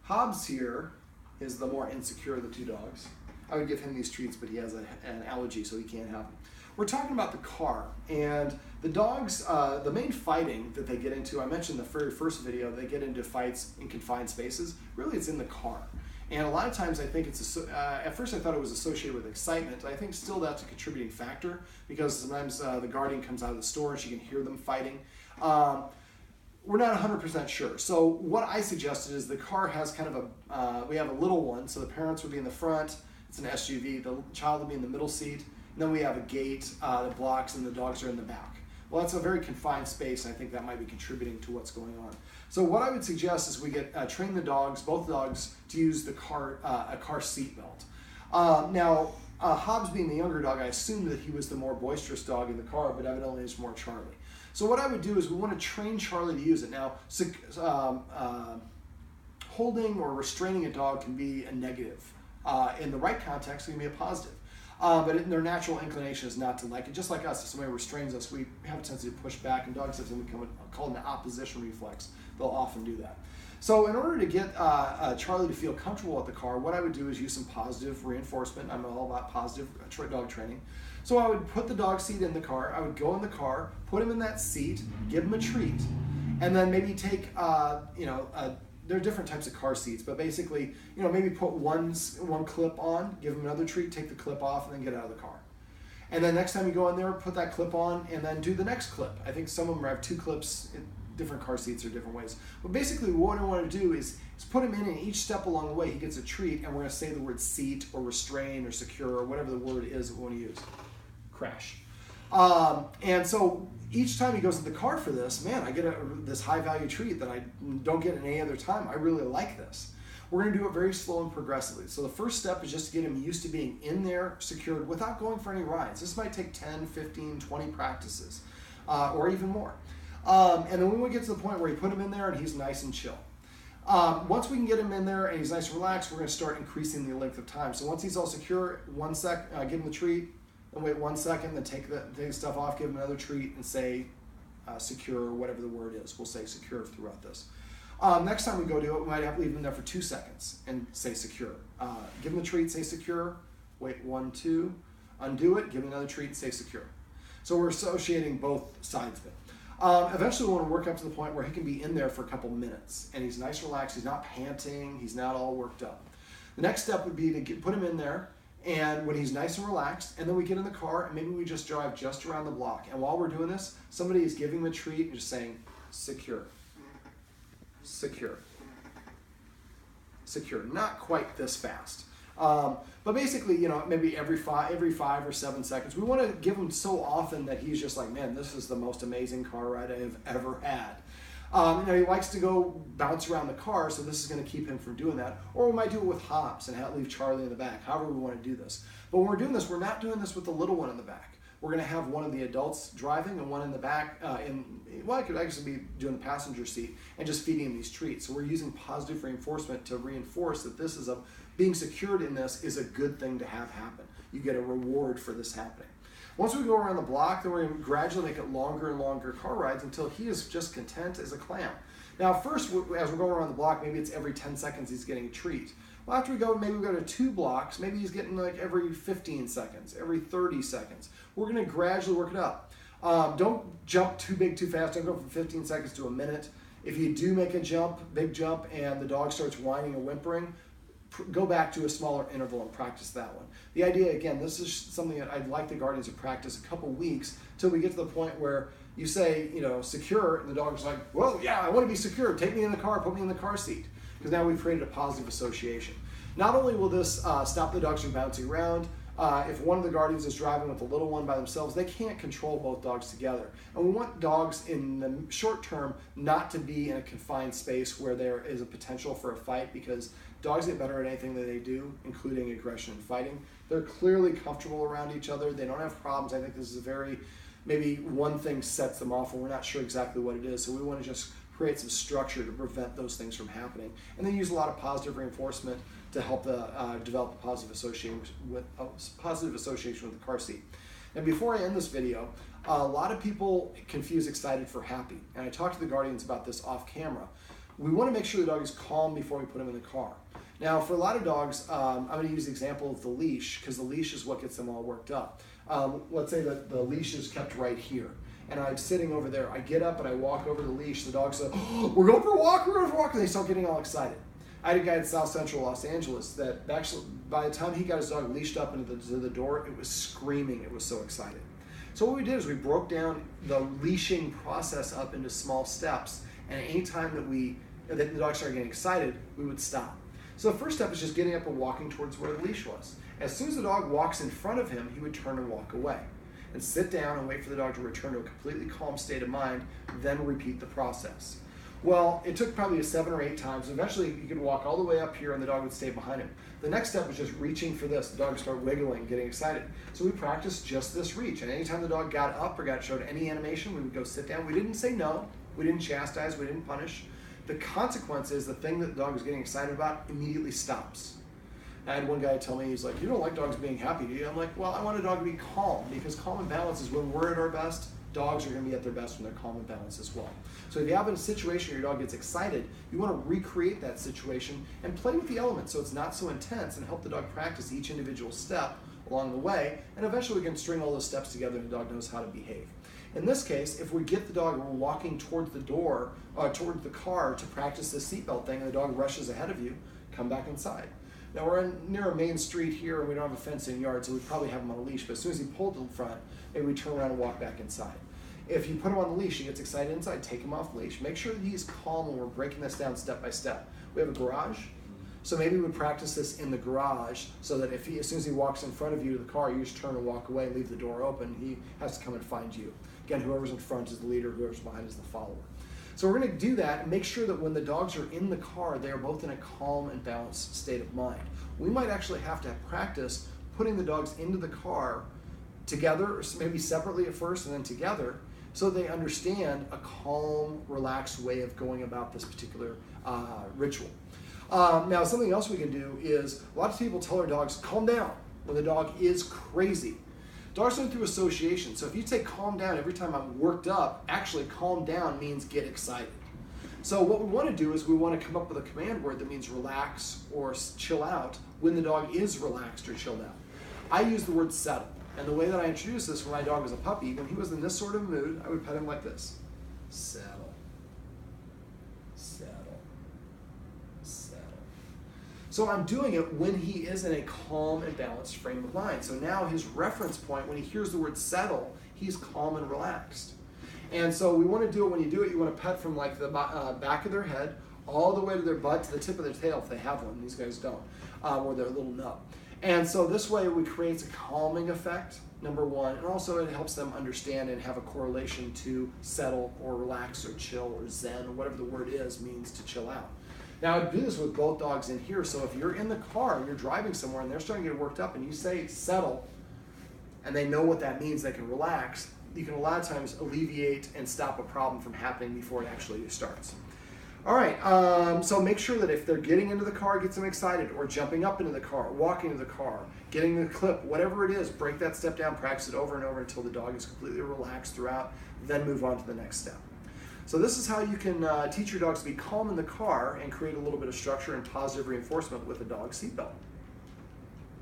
Hobbes here is the more insecure of the two dogs. I would give him these treats, but he has an allergy, so he can't have them. We're talking about the car, and the dogs, the main fighting that they get into, I mentioned in the very first video, they get into fights in confined spaces. Really, it's in the car. And a lot of times I think it's, at first I thought it was associated with excitement. I think still that's a contributing factor, because sometimes the guardian comes out of the store and she can hear them fighting. We're not 100% sure. So what I suggested is the car has kind of a, we have a little one, so the parents would be in the front, it's an SUV, the child would be in the middle seat, and then we have a gate that blocks and the dogs are in the back. Well, that's a very confined space, and I think that might be contributing to what's going on. So what I would suggest is we get train the dogs, both dogs, to use the car a car seat belt. Now, Hobbes being the younger dog, I assumed that he was the more boisterous dog in the car, but evidently it's more Charlie. So what I would do is we want to train Charlie to use it. Now, holding or restraining a dog can be a negative. In the right context, it can be a positive. But their natural inclination is not to like it. Just like us, if somebody restrains us, we have a tendency to push back, and dogs have something called an opposition reflex. They'll often do that. So in order to get Charlie to feel comfortable with the car, what I would do is use some positive reinforcement. I'm all about positive dog training. So I would put the dog seat in the car. I would go in the car, put him in that seat, give him a treat, and then maybe take, there are different types of car seats, but basically, maybe put one clip on, give him another treat, take the clip off, and then get out of the car. And then next time you go in there, put that clip on, and then do the next clip. I think some of them have 2 clips. Different car seats are different ways. But basically, what I want to do is put him in, and each step along the way, he gets a treat, and we're going to say the word seat or restrain or secure or whatever the word is that we want to use. Crash. And so each time he goes in the car for this, man, I get this high-value treat that I don't get any other time. I really like this. We're going to do it very slow and progressively. So the first step is just to get him used to being in there, secured, without going for any rides. This might take 10, 15, 20 practices, or even more. And then when we get to the point where you put him in there and he's nice and chill. Once we can get him in there and he's nice and relaxed, we're going to start increasing the length of time. So once he's all secure, give him the treat, and wait 1 second, then take the stuff off, give him another treat, and say secure, or whatever the word is. We'll say secure throughout this. Next time we go do it, we might have to leave him there for 2 seconds and say secure. Give him the treat, say secure, wait 1, 2, undo it, give him another treat, say secure. So we're associating both sides of it. Eventually we want to work up to the point where he can be in there for a couple minutes and he's nice, relaxed, he's not panting, he's not all worked up. The next step would be to put him in there, and when he's nice and relaxed, and then we get in the car and maybe we just drive just around the block. And while we're doing this, somebody is giving him a treat and just saying, secure, secure, secure. Not quite this fast. But basically, maybe every 5 or 7 seconds. We want to give him so often that he's just like, man, this is the most amazing car ride I have ever had. He likes to go bounce around the car, so this is going to keep him from doing that. Or we might do it with Hobbes and leave Charlie in the back, however we want to do this. But when we're doing this, we're not doing this with the little one in the back. We're going to have one of the adults driving and one in the back, I could actually be doing the passenger seat and just feeding him these treats. So we're using positive reinforcement to reinforce that this is being secured in this is a good thing to have happen. You get a reward for this happening. Once we go around the block, then we're going to gradually make it longer and longer car rides until he is just content as a clam. Now, first, as we're going around the block, maybe it's every 10 seconds he's getting a treat. Well, after we go to 2 blocks, maybe he's getting like every 15 seconds, every 30 seconds. We're going to gradually work it up. Don't jump too big too fast. Don't go from 15 seconds to a minute. If you do make a big jump, and the dog starts whining or whimpering, go back to a smaller interval and practice that one. The idea, again, this is something that I'd like the guardians to practice a couple weeks till we get to the point where you say, secure, and the dog's like, well, yeah, I want to be secure. Take me in the car, put me in the car seat. Because now we've created a positive association. Not only will this stop the dogs from bouncing around, if one of the guardians is driving with the little one by themselves, they can't control both dogs together. And we want dogs in the short term not to be in a confined space where there is a potential for a fight, because dogs get better at anything that they do, including aggression and fighting. They're clearly comfortable around each other. They don't have problems. I think this is maybe one thing sets them off and we're not sure exactly what it is. So we want to just create some structure to prevent those things from happening. And then use a lot of positive reinforcement to help develop a positive association with the car seat. And before I end this video, a lot of people confuse excited for happy. And I talked to the guardians about this off camera. we want to make sure the dog is calm before we put him in the car. Now, for a lot of dogs, I'm going to use the example of the leash, because the leash is what gets them all worked up. Let's say that the leash is kept right here, and I'm sitting over there. I get up and I walk over the leash. The dog's like, oh, we're going for a walk, and they start getting all excited. I had a guy in South Central Los Angeles that actually, by the time he got his dog leashed up into the door, it was screaming. It was so excited. So what we did is we broke down the leashing process up into small steps, and any time that the dog started getting excited, we would stop. So the first step is just getting up and walking towards where the leash was. As soon as the dog walks in front of him, he would turn and walk away and sit down and wait for the dog to return to a completely calm state of mind, then repeat the process. Well, it took probably 7 or 8 times. Eventually, you could walk all the way up here and the dog would stay behind him. The next step was just reaching for this. The dog would start wiggling, getting excited. So we practiced just this reach. And anytime the dog got up or showed any animation, we would go sit down. We didn't say no. We didn't chastise. We didn't punish. The consequence is the thing that the dog is getting excited about immediately stops. I had one guy tell me, he's like, you don't like dogs being happy, do you? I'm like, well, I want a dog to be calm, because calm and balance is when we're at our best. Dogs are going to be at their best when they're calm and balanced as well. So if you have a situation where your dog gets excited, you want to recreate that situation and play with the elements so it's not so intense, and help the dog practice each individual step along the way, and eventually we can string all those steps together and the dog knows how to behave. In this case, if we get the dog walking towards the door, towards the car to practice the seatbelt thing, and the dog rushes ahead of you, come back inside. Now we're near a main street here and we don't have a fenced-in yard, so we probably have him on a leash, but as soon as he pulled to the front, maybe we turn around and walk back inside. If you put him on the leash, he gets excited inside, take him off the leash. Make sure that he's calm when we're breaking this down step by step. We have a garage, so maybe we would practice this in the garage, so that if as soon as he walks in front of you to the car, you just turn and walk away and leave the door open. He has to come and find you. Again, whoever's in front is the leader, whoever's behind is the follower. So we're going to do that and make sure that when the dogs are in the car, they are both in a calm and balanced state of mind. We might actually have to practice putting the dogs into the car together, or maybe separately at first and then together, so they understand a calm, relaxed way of going about this particular ritual. Now, something else we can do is, a lot of people tell their dogs, calm down, when the dog is crazy. Dogs learn through association, so if you say calm down every time I'm worked up, actually calm down means get excited. So what we want to do is we want to come up with a command word that means relax or chill out when the dog is relaxed or chilled out. I use the word settle. And the way that I introduced this when my dog was a puppy, when he was in this sort of mood, I would pet him like this. Settle, settle, settle. So I'm doing it when he is in a calm and balanced frame of mind. So now his reference point, when he hears the word settle, he's calm and relaxed. And so we want to do it, when you do it, you want to pet from like the back of their head all the way to their butt to the tip of their tail if they have one. These guys don't, or their little nub. And so this way we create a calming effect, number one, and also it helps them understand and have a correlation to settle or relax or chill or zen or whatever the word is means to chill out. Now I do this with both dogs in here, so if you're in the car and you're driving somewhere and they're starting to get worked up and you say settle, and they know what that means, they can relax, you can a lot of times alleviate and stop a problem from happening before it actually starts. All right, so make sure that if they're getting into the car, gets them excited, or jumping up into the car, walking to the car, getting the clip, whatever it is, break that step down, practice it over and over until the dog is completely relaxed throughout, then move on to the next step. So this is how you can teach your dogs to be calm in the car and create a little bit of structure and positive reinforcement with a dog seatbelt.